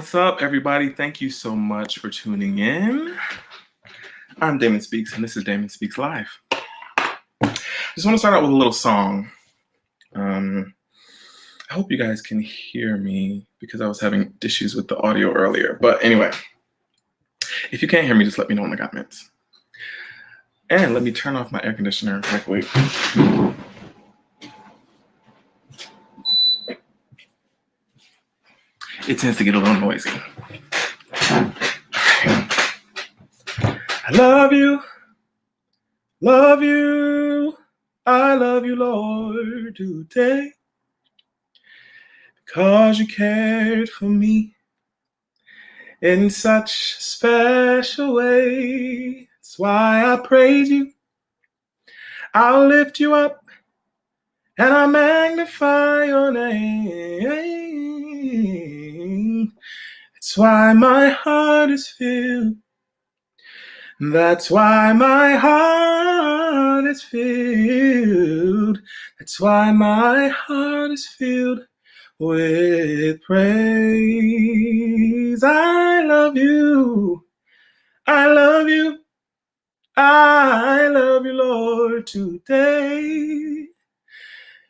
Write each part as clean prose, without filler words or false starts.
What's up, everybody? Thank you so much for tuning in. I'm Damon Speaks, and this is Damon Speaks Live. Just want to start out with a little song. I hope you guys can hear me because I was having issues with the audio earlier. But anyway, if you can't hear me, just let me know in the comments. And let me turn off my air conditioner real quick. It tends to get a little noisy. I love you, I love you, Lord, today, because you cared for me in such a special way. That's why I praise you, I'll lift you up, and I magnify your name. That's why my heart is filled. That's why my heart is filled. That's why my heart is filled with praise. I love you. I love you. I love you, Lord, today,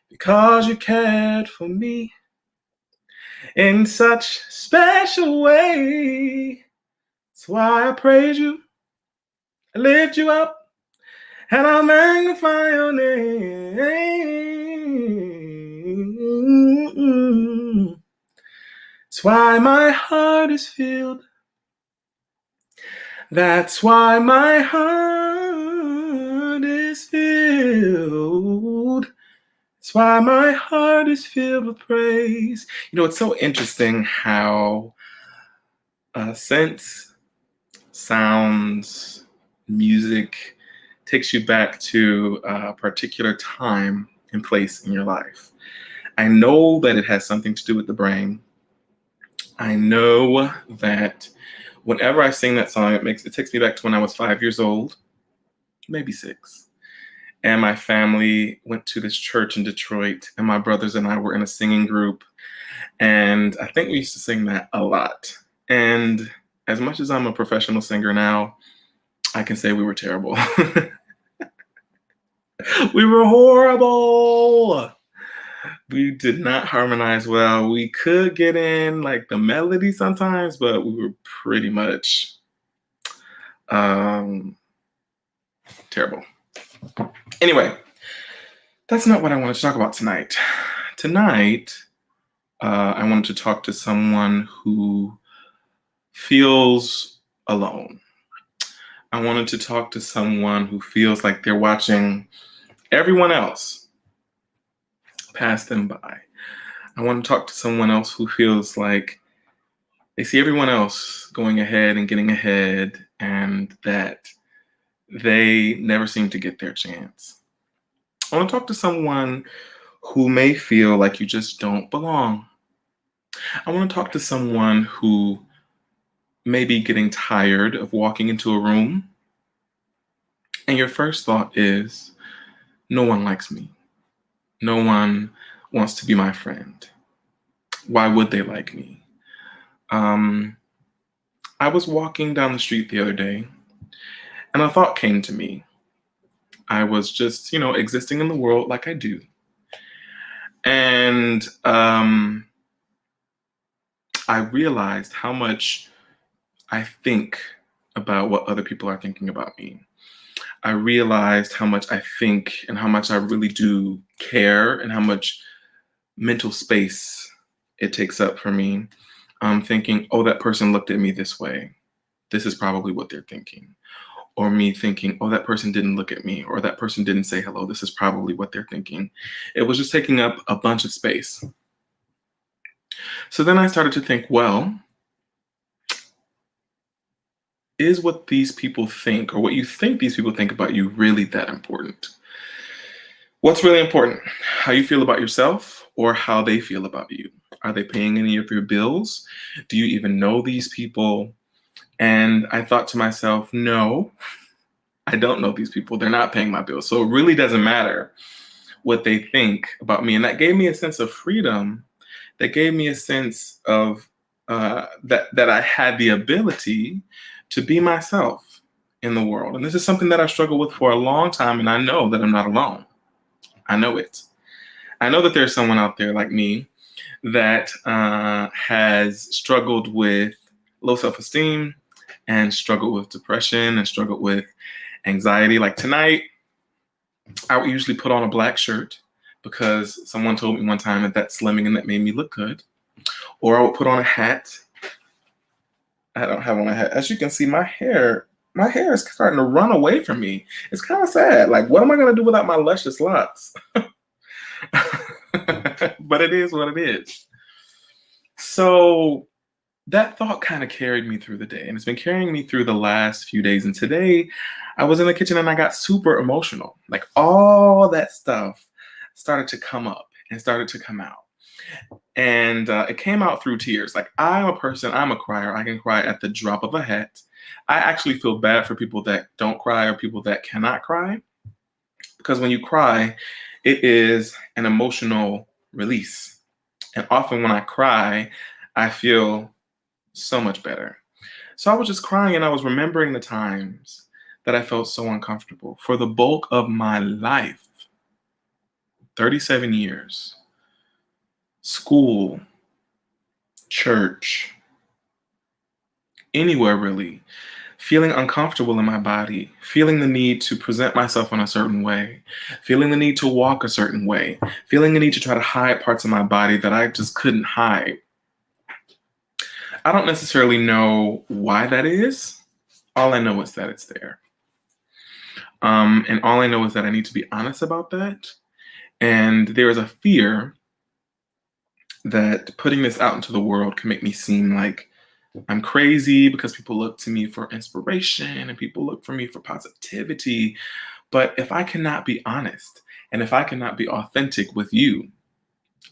because you cared for me in such a special way. That's why I praise you, I lift you up, and I magnify your name. That's why my heart is filled. That's why my heart is filled. That's why my heart is filled with praise. You know, it's so interesting how scents, sounds, music takes you back to a particular time and place in your life. I know that it has something to do with the brain. I know that whenever I sing that song, it takes me back to when I was 5 years old, maybe 6. And my family went to this church in Detroit, and my brothers and I were in a singing group. And I think we used to sing that a lot. And as much as I'm a professional singer now, I can say we were terrible. We were horrible. We did not harmonize well. We could get in like the melody sometimes, but we were pretty much terrible. Anyway, that's not what I wanted to talk about tonight. Tonight, I wanted to talk to someone who feels alone. I wanted to talk to someone who feels like they're watching everyone else pass them by. I want to talk to someone else who feels like they see everyone else going ahead and getting ahead, and that they never seem to get their chance. I want to talk to someone who may feel like you just don't belong. I want to talk to someone who may be getting tired of walking into a room, and your first thought is, no one likes me. No one wants to be my friend. Why would they like me? I was walking down the street the other day, and a thought came to me. I was just, existing in the world like I do. And I realized how much I think about what other people are thinking about me. I realized how much I think and how much I really do care and how much mental space it takes up for me. I'm thinking, oh, that person looked at me this way. This is probably what they're thinking. Or me thinking, oh, that person didn't look at me, or that person didn't say hello. This is probably what they're thinking. It was just taking up a bunch of space. So then I started to think, well, is what these people think, or what you think these people think about you, really that important? What's really important? How you feel about yourself, or how they feel about you? Are they paying any of your bills? Do you even know these people? And I thought to myself, no, I don't know these people. They're not paying my bills. So it really doesn't matter what they think about me. And that gave me a sense of freedom. That gave me a sense of that I had the ability to be myself in the world. And this is something that I struggled with for a long time, and I know that I'm not alone. I know it. I know that there's someone out there like me that has struggled with low self-esteem and struggled with depression and struggled with anxiety. Like tonight, I would usually put on a black shirt because someone told me one time that that's slimming and that made me look good. Or I would put on a hat. I don't have on a hat. As you can see, my hair is starting to run away from me. It's kind of sad. Like, what am I going to do without my luscious locks? But it is what it is. So that thought kind of carried me through the day, and it's been carrying me through the last few days. And today I was in the kitchen and I got super emotional. Like all that stuff started to come up and started to come out. And it came out through tears. Like I'm a crier. I can cry at the drop of a hat. I actually feel bad for people that don't cry or people that cannot cry. Because when you cry, it is an emotional release. And often when I cry, I feel so much better. So I was just crying and I was remembering the times that I felt so uncomfortable. For the bulk of my life, 37 years, school, church, anywhere really, feeling uncomfortable in my body, feeling the need to present myself in a certain way, feeling the need to walk a certain way, feeling the need to try to hide parts of my body that I just couldn't hide. I don't necessarily know why that is. All I know is that it's there. And all I know is that I need to be honest about that. And there is a fear that putting this out into the world can make me seem like I'm crazy because people look to me for inspiration and people look for me for positivity. But if I cannot be honest and if I cannot be authentic with you,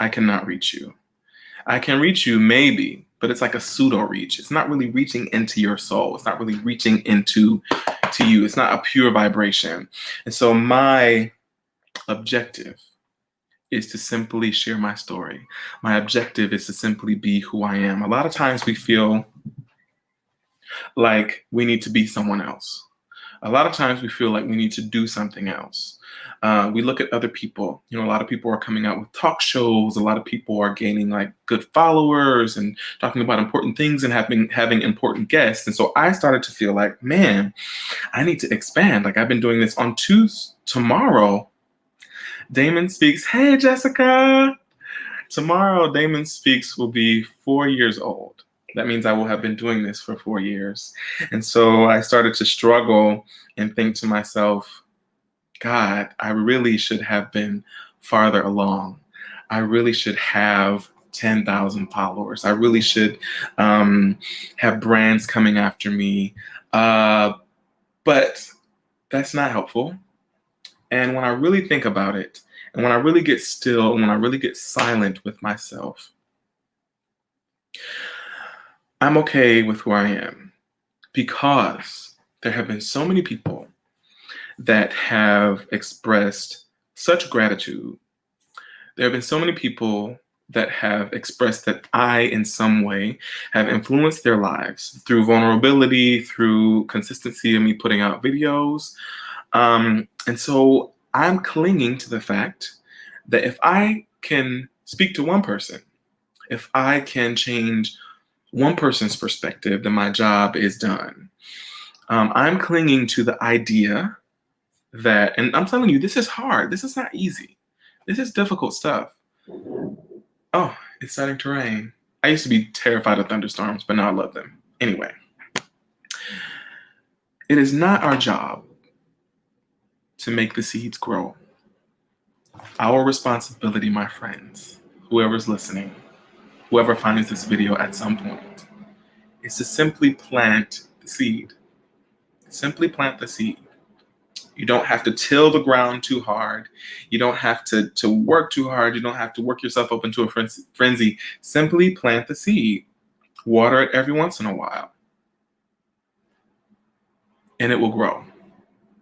I cannot reach you. I can reach you maybe, but it's like a pseudo reach. It's not really reaching into your soul. It's not really reaching into you. It's not a pure vibration. And so my objective is to simply share my story. My objective is to simply be who I am. A lot of times we feel like we need to be someone else. A lot of times we feel like we need to do something else. We look at other people. A lot of people are coming out with talk shows. A lot of people are gaining like good followers and talking about important things and having important guests. And so I started to feel like, man, I need to expand. Like I've been doing this on tomorrow. Damon Speaks. Hey, Jessica. Tomorrow, Damon Speaks will be 4 years old. That means I will have been doing this for 4 years. And so I started to struggle and think to myself, God, I really should have been farther along. I really should have 10,000 followers. I really should have brands coming after me. But that's not helpful. And when I really think about it, and when I really get still, and when I really get silent with myself, I'm okay with who I am because there have been so many people that have expressed such gratitude. There have been so many people that have expressed that I, in some way, have influenced their lives through vulnerability, through consistency of me putting out videos. And so I'm clinging to the fact that if I can speak to one person, if I can change one person's perspective, then my job is done. I'm clinging to the idea that, and I'm telling you, this is hard. This is not easy. This is difficult stuff. Oh, it's starting to rain. I used to be terrified of thunderstorms, but now I love them. Anyway, it is not our job to make the seeds grow. Our responsibility, my friends, whoever's listening, whoever finds this video at some point, is to simply plant the seed. Simply plant the seed. You don't have to till the ground too hard. You don't have to work too hard. You don't have to work yourself up into a frenzy. Simply plant the seed. Water it every once in a while. And it will grow.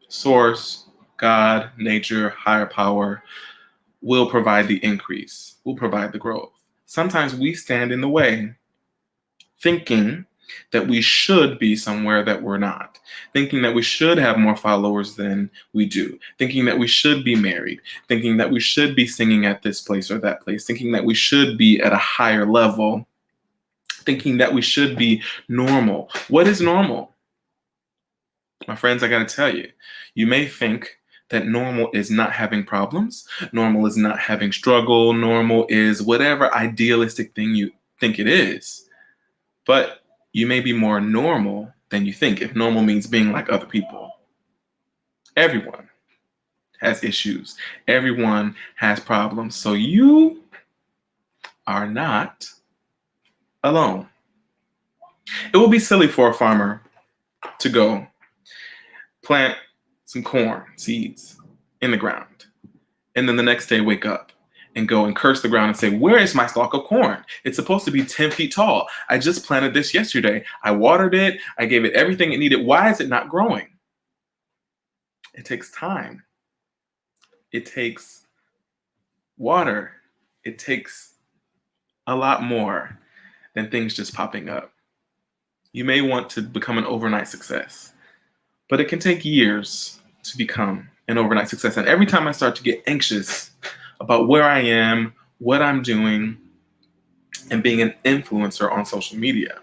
Source, God, nature, higher power will provide the increase, will provide the growth. Sometimes we stand in the way thinking that we should be somewhere that we're not, thinking that we should have more followers than we do, thinking that we should be married, thinking that we should be singing at this place or that place, thinking that we should be at a higher level, thinking that we should be normal. What is normal? My friends, I got to tell you, you may think that normal is not having problems, normal is not having struggle, normal is whatever idealistic thing you think it is. But you may be more normal than you think if normal means being like other people. Everyone has issues, everyone has problems. So you are not alone. It will be silly for a farmer to go plant some corn seeds in the ground and then the next day wake up and go and curse the ground and say, where is my stalk of corn? It's supposed to be 10 feet tall. I just planted this yesterday. I watered it. I gave it everything it needed. Why is it not growing? It takes time. It takes water. It takes a lot more than things just popping up. You may want to become an overnight success, but it can take years to become an overnight success. And every time I start to get anxious about where I am, what I'm doing, and being an influencer on social media,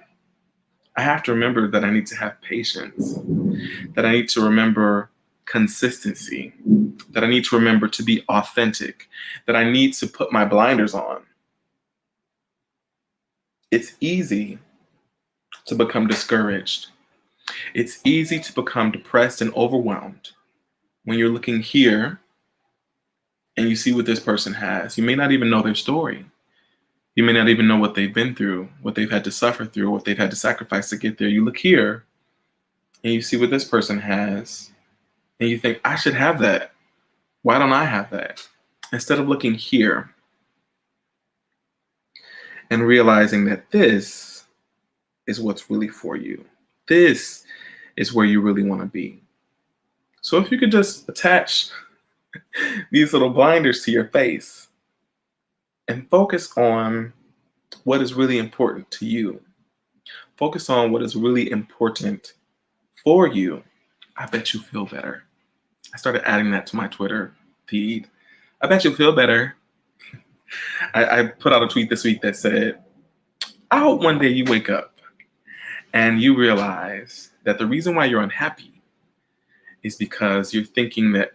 I have to remember that I need to have patience, that I need to remember consistency, that I need to remember to be authentic, that I need to put my blinders on. It's easy to become discouraged. It's easy to become depressed and overwhelmed when you're looking here and you see what this person has. You may not even know their story. You may not even know what they've been through, what they've had to suffer through, what they've had to sacrifice to get there. You look here and you see what this person has and you think, I should have that. Why don't I have that? Instead of looking here and realizing that this is what's really for you. This is where you really want to be. So if you could just attach these little blinders to your face and focus on what is really important to you. Focus on what is really important for you. I bet you feel better. I started adding that to my Twitter feed. I bet you'll feel better. I put out a tweet this week that said, I hope one day you wake up and you realize that the reason why you're unhappy is because you're thinking that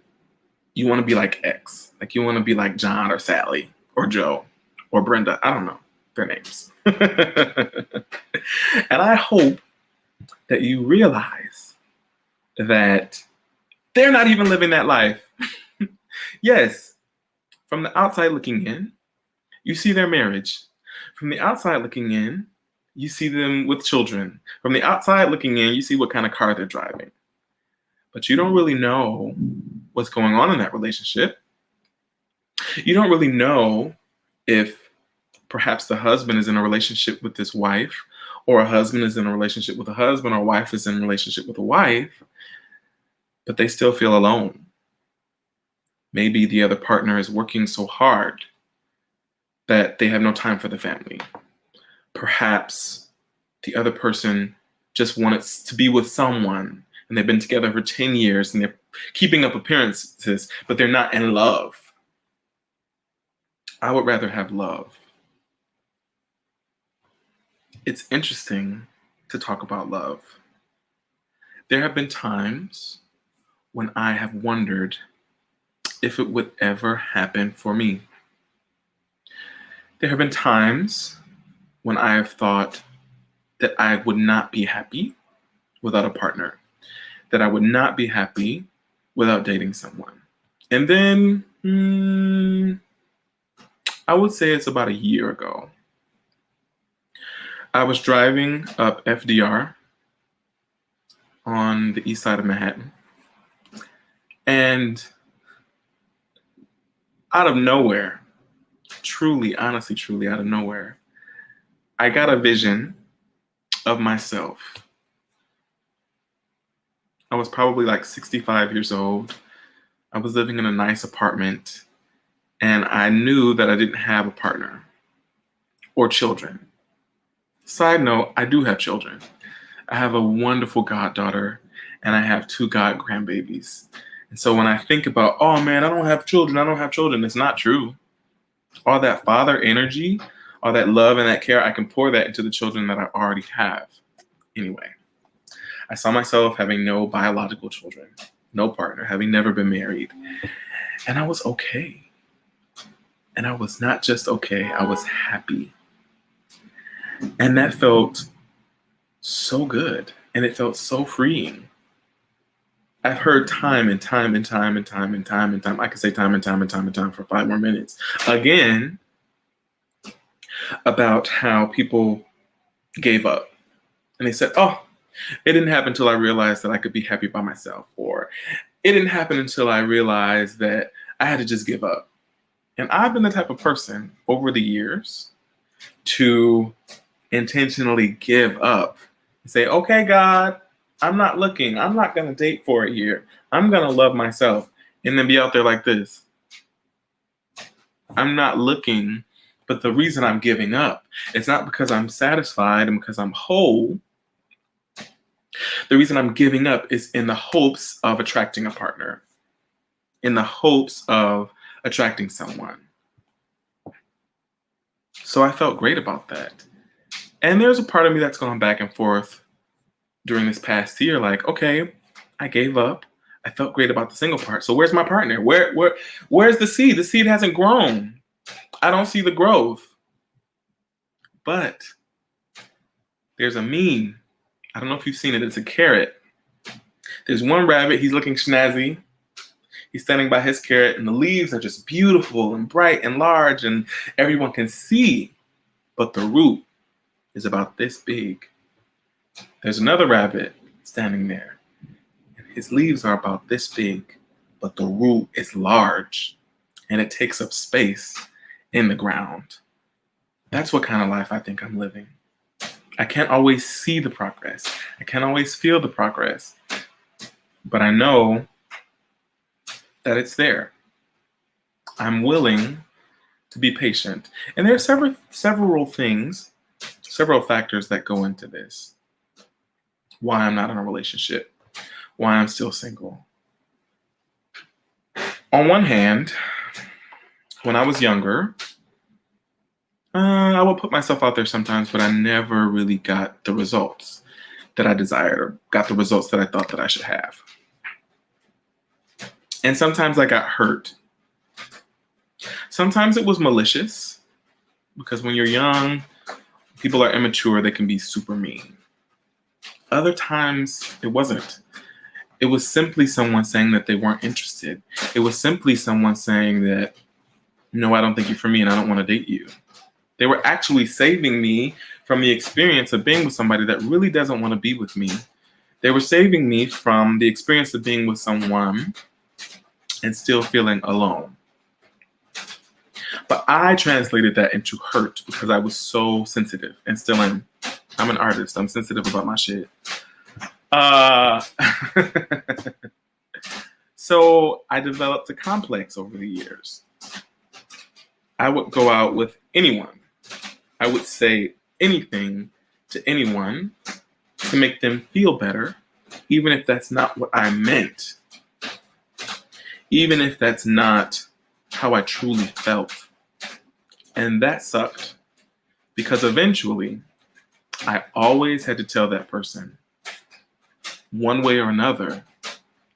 you want to be like X, like you want to be like John or Sally or Joe or Brenda. I don't know their names. And I hope that you realize that they're not even living that life. Yes, from the outside looking in, you see their marriage. From the outside looking in, you see them with children. From the outside looking in, you see what kind of car they're driving. But you don't really know what's going on in that relationship. You don't really know if perhaps the husband is in a relationship with his wife, or a husband is in a relationship with a husband, or a wife is in a relationship with a wife, but they still feel alone. Maybe the other partner is working so hard that they have no time for the family. Perhaps the other person just wanted to be with someone and they've been together for 10 years and they're keeping up appearances, but they're not in love. I would rather have love. It's interesting to talk about love. There have been times when I have wondered if it would ever happen for me. There have been times when I have thought that I would not be happy without a partner, that I would not be happy without dating someone. And then I would say it's about a year ago. I was driving up FDR on the east side of Manhattan, and out of nowhere, truly, honestly, truly out of nowhere, I got a vision of myself. I was probably like 65 years old. I was living in a nice apartment, and I knew that I didn't have a partner or children. Side note, I do have children. I have a wonderful goddaughter and I have 2 god grandbabies. And so when I think about, oh man, I don't have children, it's not true. All that father energy, all that love and that care, I can pour that into the children that I already have. Anyway, I saw myself having no biological children, no partner, having never been married. And I was okay. And I was not just okay, I was happy. And that felt so good. And it felt so freeing. I've heard time and time and time and time and time and time. I could say time and time and time and time for 5 more minutes. Again, about how people gave up. And they said, oh, it didn't happen until I realized that I could be happy by myself. Or it didn't happen until I realized that I had to just give up. And I've been the type of person over the years to intentionally give up and say, okay, God, I'm not looking. I'm not going to date for a year. I'm going to love myself. And then be out there like this. I'm not looking, but the reason I'm giving up, it's not because I'm satisfied and because I'm whole. The reason I'm giving up is in the hopes of attracting a partner, in the hopes of attracting someone. So I felt great about that. And there's a part of me that's gone back and forth during this past year, like, okay, I gave up. I felt great about the single part. So where's my partner? Where's the seed? The seed hasn't grown. I don't see the growth. But there's a meme. I don't know if you've seen it. It's a carrot. There's one rabbit. He's looking snazzy. He's standing by his carrot, and the leaves are just beautiful and bright and large, and everyone can see. But the root is about this big. There's another rabbit standing there. And his leaves are about this big, but the root is large, and it takes up space in the ground. That's what kind of life I think I'm living. I can't always see the progress. I can't always feel the progress. But I know that it's there. I'm willing to be patient. And there are several factors that go into this. Why I'm not in a relationship. Why I'm still single. On one hand, when I was younger, I would put myself out there sometimes, but I never really got the results that I desired or got the results that I thought that I should have. And sometimes I got hurt. Sometimes it was malicious, because when you're young, people are immature, they can be super mean. Other times it wasn't. It was simply someone saying that they weren't interested. It was simply someone saying that, no, I don't think you're for me and I don't want to date you. They were actually saving me from the experience of being with somebody that really doesn't want to be with me. They were saving me from the experience of being with someone and still feeling alone. But I translated that into hurt because I was so sensitive and still am. I'm an artist. I'm sensitive about my shit. So I developed a complex over the years. I would go out with anyone. I would say anything to anyone to make them feel better, even if that's not what I meant. Even if that's not how I truly felt. And that sucked, because eventually I always had to tell that person, one way or another,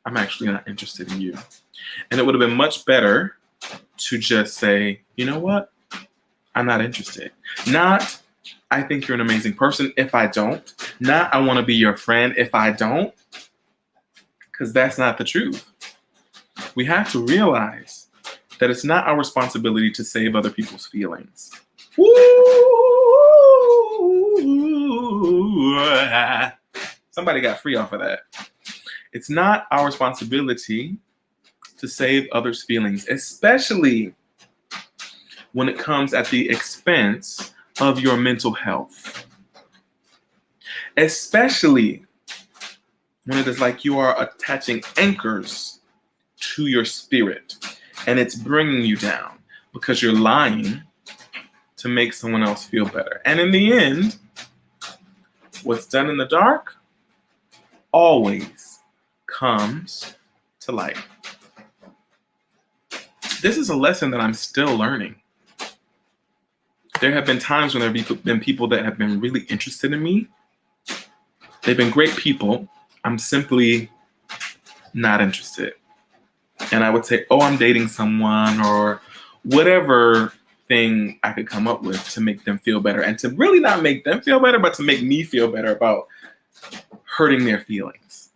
I'm actually not interested in you. And it would have been much better to just say, you know what? I'm not interested. Not, I think you're an amazing person if I don't. Not, I want to be your friend if I don't. Because that's not the truth. We have to realize that it's not our responsibility to save other people's feelings. Woo! Somebody got free off of that. It's not our responsibility to save others' feelings, especially when it comes at the expense of your mental health. Especially when it is like you are attaching anchors to your spirit and it's bringing you down because you're lying to make someone else feel better. And in the end, What's done in the dark always comes to light. This is a lesson that I'm still learning. There have been times when there have been people that have been really interested in me. They've been great people. I'm simply not interested. And I would say, oh, I'm dating someone, or whatever thing I could come up with to make them feel better, and to really not make them feel better, but to make me feel better about hurting their feelings.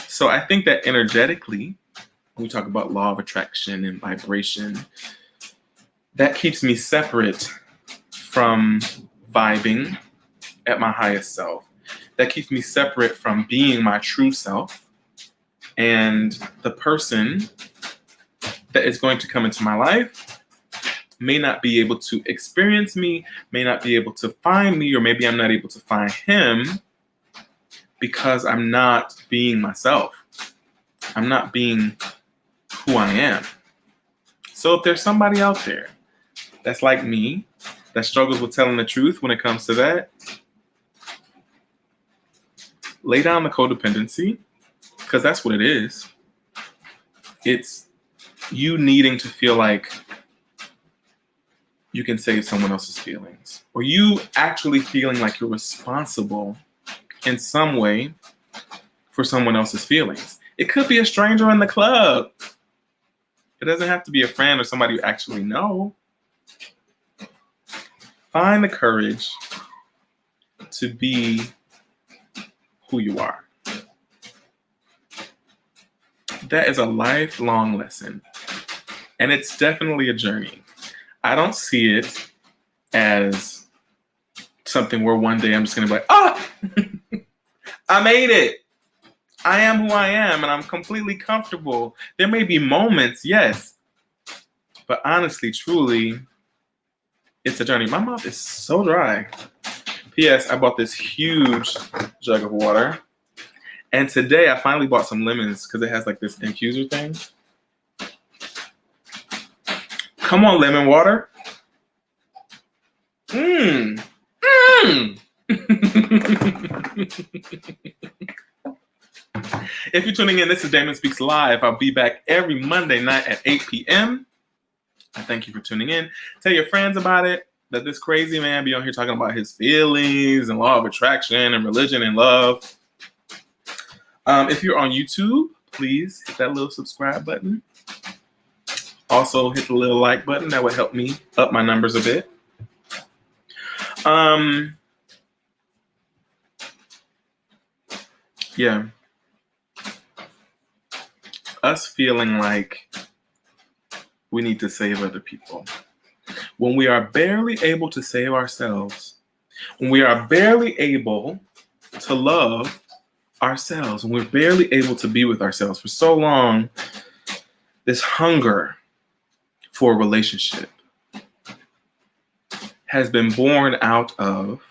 So I think that energetically, when we talk about law of attraction and vibration, that keeps me separate from vibing at my highest self. That keeps me separate from being my true self. And the person that is going to come into my life may not be able to experience me, may not be able to find me, or maybe I'm not able to find him because I'm not being myself. I'm not being who I am. So if there's somebody out there that's like me, that struggles with telling the truth when it comes to that, lay down the codependency, because that's what it is. It's you needing to feel like you can save someone else's feelings, or you actually feeling like you're responsible in some way for someone else's feelings. It could be a stranger in the club. It doesn't have to be a friend or somebody you actually know. Find the courage to be who you are. That is a lifelong lesson. And it's definitely a journey. I don't see it as something where one day I'm just going to be like, I made it. I am who I am, and I'm completely comfortable. There may be moments, yes. But honestly, truly, it's a journey. My mouth is so dry. P.S. I bought this huge jug of water. And today I finally bought some lemons because it has like this infuser thing. Come on, lemon water. If you're tuning in, this is Damon Speaks Live. I'll be back every Monday night at 8 p.m. I thank you for tuning in. Tell your friends about it. Let this crazy man be on here talking about his feelings and law of attraction and religion and love. If you're on YouTube, please hit that little subscribe button. Also, hit the little like button. That would help me up my numbers a bit. Yeah. Us feeling like we need to save other people. When we are barely able to save ourselves, when we are barely able to love ourselves, when we're barely able to be with ourselves for so long, this hunger for a relationship has been born out of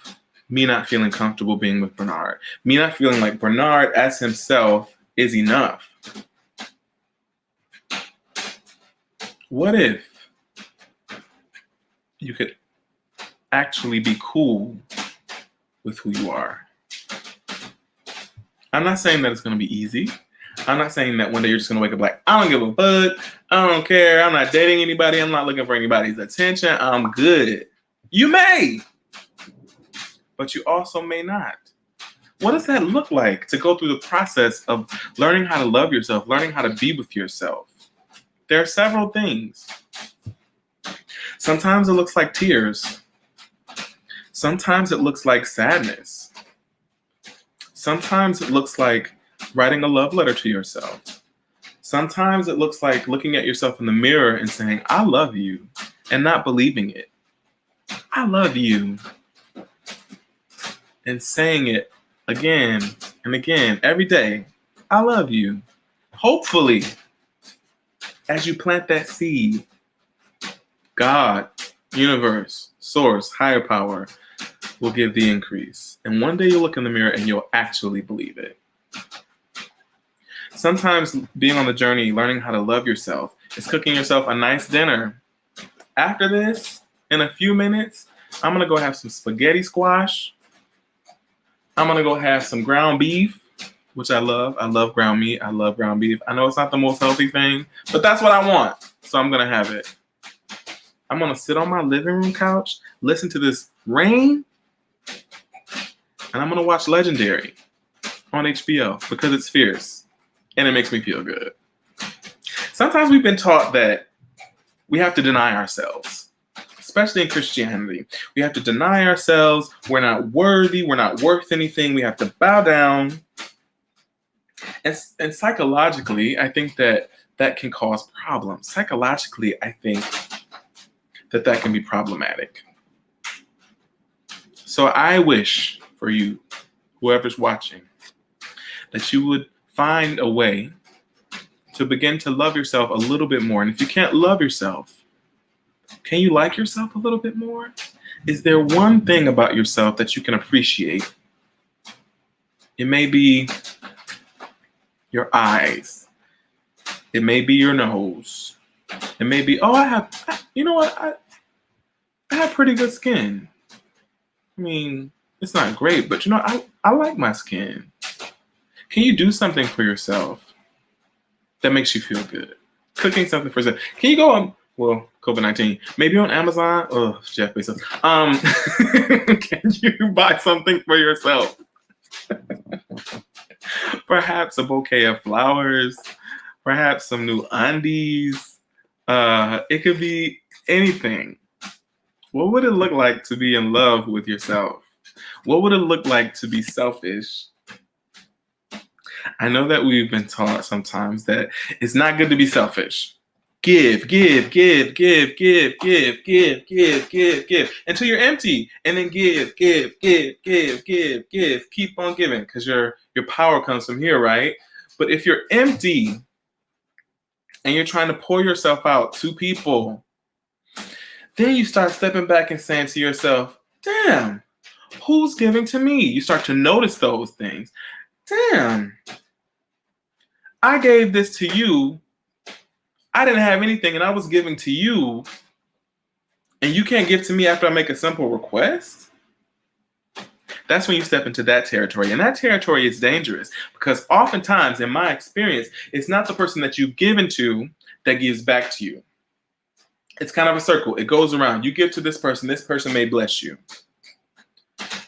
me not feeling comfortable being with Bernard, me not feeling like Bernard as himself is enough. What if you could actually be cool with who you are? I'm not saying that it's going to be easy. I'm not saying that one day you're just going to wake up like, I don't give a fuck. I don't care. I'm not dating anybody. I'm not looking for anybody's attention. I'm good. You may, but you also may not. What does that look like to go through the process of learning how to love yourself, learning how to be with yourself? There are several things. Sometimes it looks like tears. Sometimes it looks like sadness. Sometimes it looks like writing a love letter to yourself. Sometimes it looks like looking at yourself in the mirror and saying, I love you, and not believing it. I love you. And saying it again and again every day. I love you. Hopefully, as you plant that seed, God, universe, source, higher power will give the increase. And one day you'll look in the mirror and you'll actually believe it. Sometimes being on the journey, learning how to love yourself, is cooking yourself a nice dinner. After this, in a few minutes, I'm going to go have some spaghetti squash. I'm going to go have some ground beef, which I love. I love ground meat. I love ground beef. I know it's not the most healthy thing, but that's what I want. So I'm going to have it. I'm going to sit on my living room couch, listen to this rain, and I'm going to watch Legendary on HBO because it's fierce and it makes me feel good. Sometimes we've been taught that we have to deny ourselves, especially in Christianity. We have to deny ourselves. We're not worthy. We're not worth anything. We have to bow down. And psychologically, I think that can cause problems. Psychologically, I think that can be problematic. So I wish for you, whoever's watching, that you would find a way to begin to love yourself a little bit more. And if you can't love yourself, can you like yourself a little bit more? Is there one thing about yourself that you can appreciate? It may be your eyes. It may be your nose. It may be, I have pretty good skin. I mean, it's not great, but I like my skin. Can you do something for yourself that makes you feel good? Cooking something for yourself. Can you go on, COVID-19, maybe on Amazon? Oh, Jeff Bezos. Can you buy something for yourself? Perhaps a bouquet of flowers, perhaps some new undies. It could be anything. What would it look like to be in love with yourself? What would it look like to be selfish? I know that we've been taught sometimes that it's not good to be selfish. Give until you're empty, and then give. Keep on giving because your power comes from here, right? But if you're empty and you're trying to pour yourself out to people, then you start stepping back and saying to yourself, damn, who's giving to me? You start to notice those things. Damn, I gave this to you. I didn't have anything and I was giving to you. And you can't give to me after I make a simple request? That's when you step into that territory. And that territory is dangerous because oftentimes, in my experience, it's not the person that you've given to that gives back to you. It's kind of a circle. It goes around. You give to this person may bless you.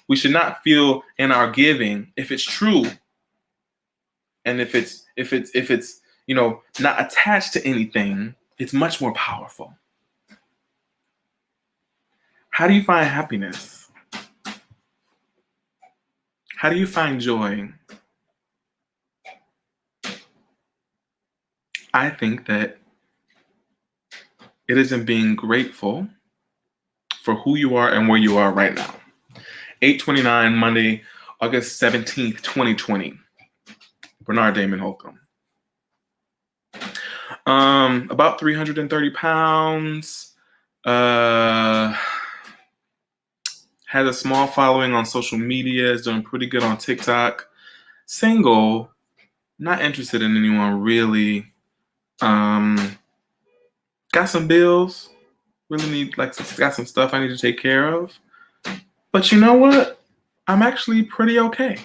We should not feel in our giving, if it's true, and if it's not attached to anything, it's much more powerful. How do you find happiness? How do you find joy? I think that it is in being grateful for who you are and where you are right now. 8/29, Monday, August 17th, 2020. Bernard Damon Holcomb. About 330 pounds. Has a small following on social media. Is doing pretty good on TikTok. Single. Not interested in anyone really. Got some bills. Really got some stuff I need to take care of. But you know what? I'm actually pretty okay.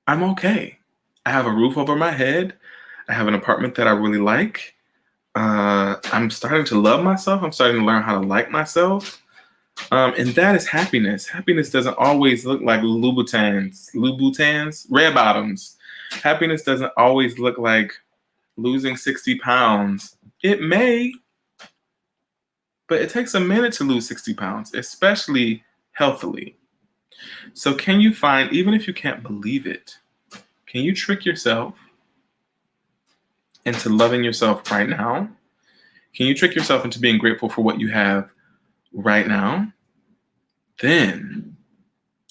I'm okay. I have a roof over my head. I have an apartment that I really like. I'm starting to love myself. I'm starting to learn how to like myself. And that is happiness. Happiness doesn't always look like Louboutins, red bottoms. Happiness doesn't always look like losing 60 pounds. It may, but it takes a minute to lose 60 pounds, especially healthily. So can you find, even if you can't believe it, can you trick yourself into loving yourself right now? Can you trick yourself into being grateful for what you have right now? Then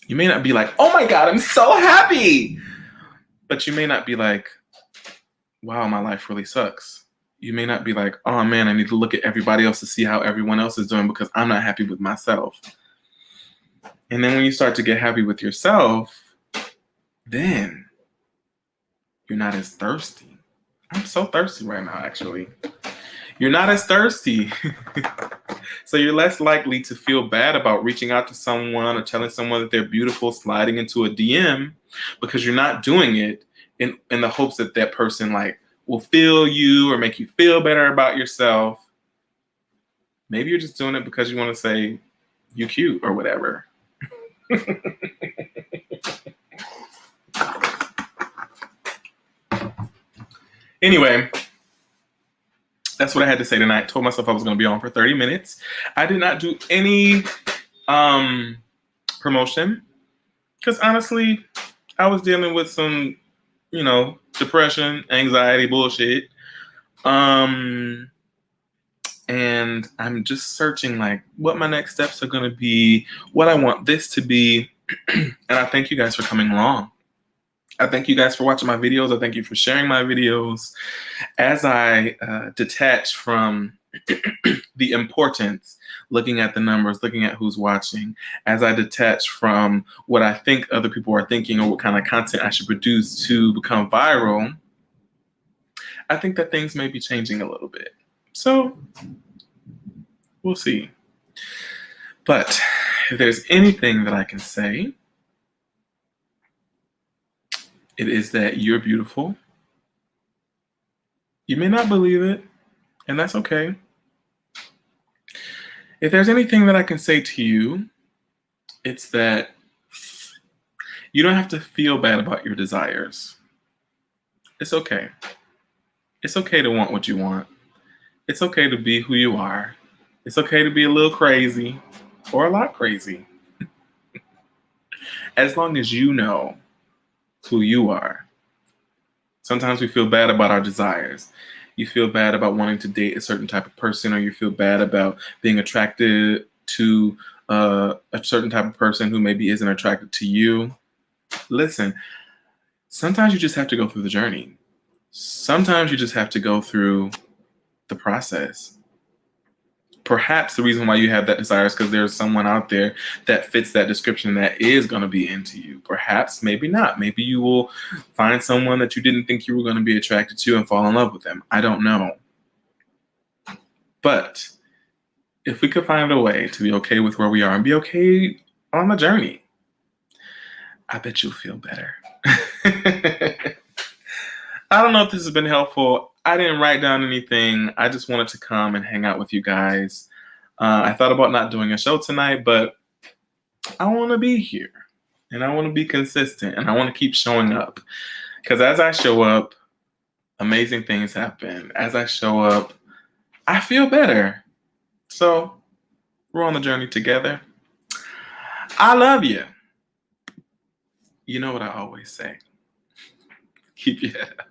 you may not be like, oh my God, I'm so happy. But you may not be like, wow, my life really sucks. You may not be like, oh man, I need to look at everybody else to see how everyone else is doing because I'm not happy with myself. And then when you start to get happy with yourself, then you're not as thirsty. I'm so thirsty right now, actually. You're not as thirsty. So you're less likely to feel bad about reaching out to someone or telling someone that they're beautiful, sliding into a DM, because you're not doing it in the hopes that that person like will feel you or make you feel better about yourself. Maybe you're just doing it because you want to say you cute or whatever. Anyway, that's what I had to say tonight. Told myself I was going to be on for 30 minutes. I did not do any promotion because honestly, I was dealing with some, depression, anxiety, bullshit. And I'm just searching like what my next steps are going to be, what I want this to be. And I thank you guys for coming along. I thank you guys for watching my videos. I thank you for sharing my videos. As I detach from the importance, looking at the numbers, looking at who's watching, as I detach from what I think other people are thinking or what kind of content I should produce to become viral, I think that things may be changing a little bit. So we'll see. But if there's anything that I can say, it is that you're beautiful. You may not believe it, and that's okay. If there's anything that I can say to you, it's that you don't have to feel bad about your desires. It's okay. It's okay to want what you want. It's okay to be who you are. It's okay to be a little crazy or a lot crazy. As long as you know who you are. Sometimes we feel bad about our desires. You feel bad about wanting to date a certain type of person, or you feel bad about being attracted to a certain type of person who maybe isn't attracted to you. Listen, sometimes you just have to go through the journey. Sometimes you just have to go through the process. Perhaps the reason why you have that desire is because there's someone out there that fits that description that is going to be into you. Perhaps, maybe not. Maybe you will find someone that you didn't think you were going to be attracted to and fall in love with them. I don't know. But if we could find a way to be okay with where we are and be okay on the journey, I bet you'll feel better. I don't know if this has been helpful. I didn't write down anything. I just wanted to come and hang out with you guys. I thought about not doing a show tonight, but I want to be here and I want to be consistent and I want to keep showing up. Because as I show up, amazing things happen. As I show up, I feel better. So we're on the journey together. I love you. You know what I always say. Keep your head up.